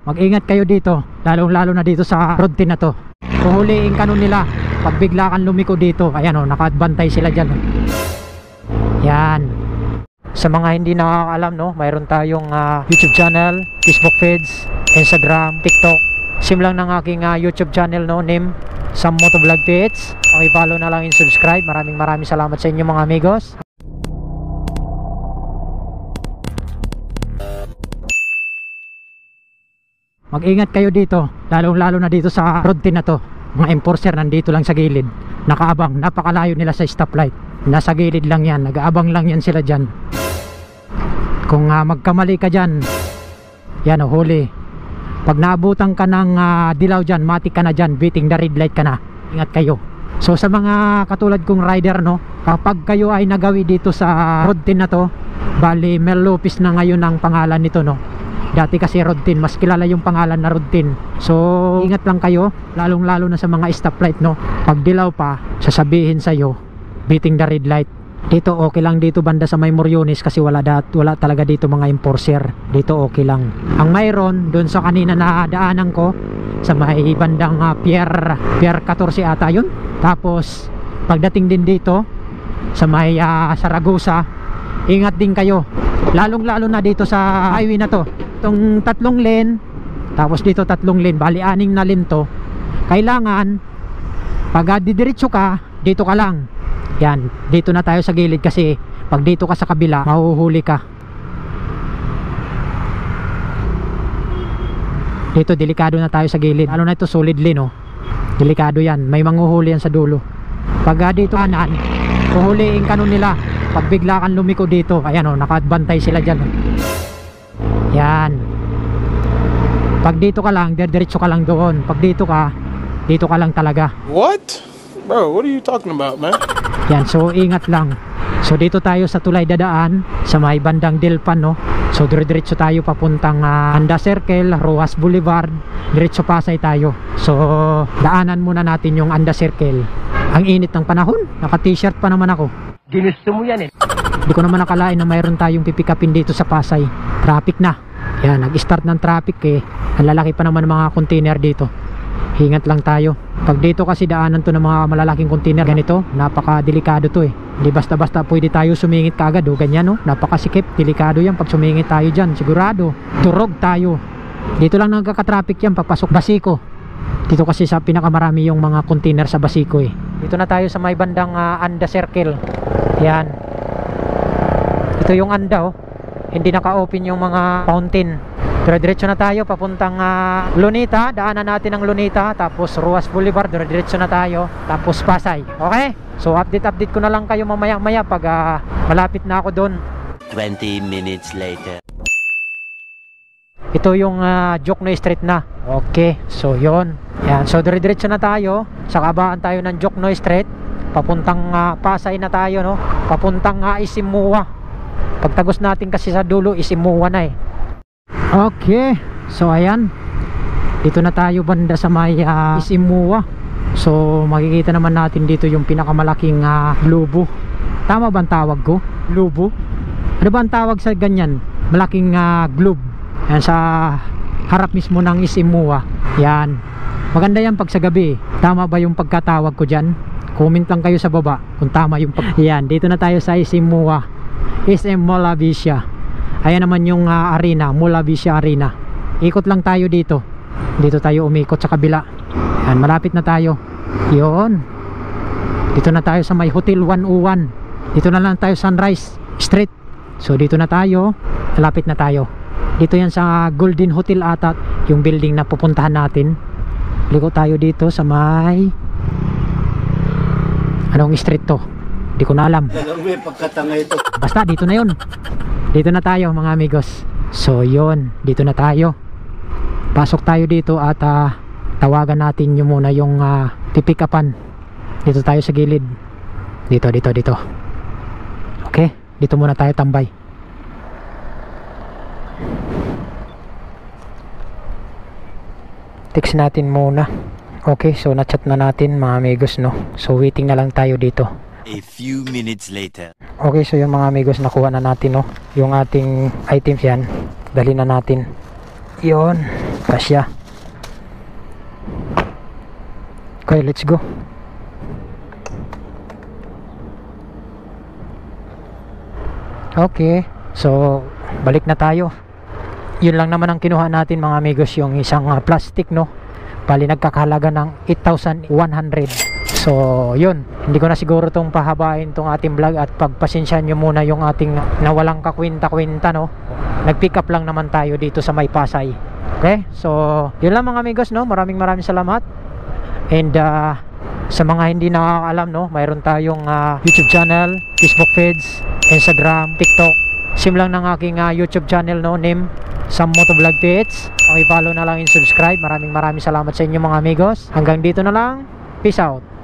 Mag-ingat kayo dito, lalong-lalo na dito sa road 10 na to. Puhuliin ka nun nila pag bigla kang lumiko dito. Ayan o, nakabantay sila dyan. Yan. Sa mga hindi nakakaalam, no, mayroon tayong YouTube channel, Facebook feeds, Instagram, TikTok. Same lang ng aking YouTube channel, no, name Sam Motovlog PH. Okay, follow na lang and subscribe. Maraming salamat sa inyo mga amigos. Mag-ingat kayo dito, lalong-lalo na dito sa road 10 na to. Mga enforcer nandito lang sa gilid, nakaabang, napakalayo nila sa stoplight. Nasa gilid lang yan, nag-aabang lang yan sila dyan. Kung magkamali ka dyan, yan o, huli. Pag naabutan ka ng dilaw dyan, matik ka na dyan, beating the red light ka na. Ingat kayo. So sa mga katulad kong rider, no, kapag kayo ay nagawi dito sa road 10 na to, bali Mel Lopez na ngayon ang pangalan nito, no. Dati kasi road 10, mas kilala yung pangalan na road 10. So ingat lang kayo, lalong-lalo na sa mga stoplight, no. Pag dilaw pa, sasabihin sa'yo, beating the red light. Dito okay lang dito banda sa may Moriones kasi wala talaga dito mga enforcer. Dito okay lang. Ang mayroon doon sa kanina na daanan ko sa may bandang Pier 14 ata yun. Tapos pagdating din dito sa may Saragosa, ingat din kayo. Lalong-lalo na dito sa highway na to. Itong 3 lane, tapos dito 3 lane, bali 6 na lane to. Kailangan pag didiretso ka, dito ka lang. Yan, dito na tayo sa gilid kasi pag dito ka sa kabila, mahuhuli ka. Dito delikado na tayo sa gilid. Ano na ito, solid lane, oh. Delikado yan, may manghuhuli yan sa dulo. Pag dito kanan, puhuliin ka nun nila pag bigla kang lumiko dito. Ayan o, nakabantay sila dyan, oh. Yan. Pag dito ka lang, diretso ka lang doon. Pag dito ka lang talaga. What? Bro, what are you talking about, man? Yan, so ingat lang. So dito tayo sa tulay dadaan sa may bandang Dilpan, no. So diretso tayo papuntang Anda Circle, Rojas Boulevard, diretso Pasay tayo. So daanan muna natin yung Anda Circle. Ang init ng panahon, naka t-shirt pa naman ako. Ginusto mo yan eh. Hindi ko naman nakalain na mayroon tayong pipikapin dito sa Pasay. Traffic na. Yan, nag-start ng traffic eh. Ang lalaki pa naman ng mga container dito. Ingat lang tayo. Pag dito kasi daanan to ng mga malalaking container ganito, napaka-delikado to eh. Hindi basta-basta pwede tayo sumingit kaagad, oh. Ganyan, no? Napakasikip, delikado yan pag sumingit tayo dyan. Sigurado, durog tayo. Dito lang nagkaka-traffic yan, papasok Basico. Dito kasi sa pinakamarami yung mga container sa Basico eh. Dito na tayo sa may bandang Anda Circle. Yan. Ito yung Anda, oh. Hindi naka-open yung mga fountain. Diretso na tayo papuntang Lunita, daanan natin ang Lunita, tapos Rojas Boulevard, diretso na tayo, tapos Pasay. Okay? So update ko na lang kayo mamaya pag malapit na ako doon. 20 minutes later. Ito yung Joknoy Street na. Okay, so yon. Yan, so diretso na tayo, sa kabaan tayo ng Joknoy Street, papuntang Pasay na tayo, no? Papuntang Isimuwa. Pagtagos natin kasi sa dulo, Isimuwa na eh. Okay, so ayan, dito na tayo banda sa may Isimuwa. So makikita naman natin dito yung pinakamalaking lubo. Tama ba ang tawag ko? Lubo? Ano ba ang tawag sa ganyan? Malaking globe. Yan sa harap mismo ng Isimuwa. Yan, maganda yan pag sa gabi. Tama ba yung pagkatawag ko dyan? Comment lang kayo sa baba kung tama yung Yan, dito na tayo sa Isimuwa, SM Mola Visia. Ayan naman yung arena, Mola Visia Arena. Ikot lang tayo dito. Dito tayo umikot sa kabila. Ayan, malapit na tayo. Yun. Dito na tayo sa may Hotel 101. Dito na lang tayo Sunrise Street. So dito na tayo. Malapit na tayo. Dito yan sa Golden Hotel ata, yung building na pupuntahan natin. Liko tayo dito sa may anong street to? Hindi ko na alam. Basta dito na yun. Dito na tayo mga amigos. So yun, dito na tayo. Pasok tayo dito at tawagan natin yung muna yung pipikapan. Dito tayo sa gilid. Dito. Okay, dito muna tayo tambay. Text natin muna. Okay, so na-chat na natin mga amigos, no. So waiting na lang tayo dito. A few minutes later. Okay, so yung mga amigos, nakuha na natin, no, yung ating items yan. Dali na natin. Yun. Kasya. Okay, let's go. Okay, so balik na tayo. Yun lang naman ang kinuha natin mga amigos, yung isang plastic, no? Bali nagkakahalaga ng 8,100. So yun, hindi ko na siguro tong pahabain tong ating vlog at pagpasensyahan nyo muna yung ating nawalang kakwinta-kwinta, no? Nag-pick up lang naman tayo dito sa May Pasay. Okay, so yun lang mga amigos, no? Maraming salamat. And sa mga hindi nakakaalam, no, mayroon tayong YouTube channel, Facebook feeds, Instagram, TikTok. Same lang ng aking YouTube channel, no, name Sam Moto Vlog Pits. Okay, follow na lang and subscribe. Maraming salamat sa inyo mga amigos. Hanggang dito na lang. Peace out.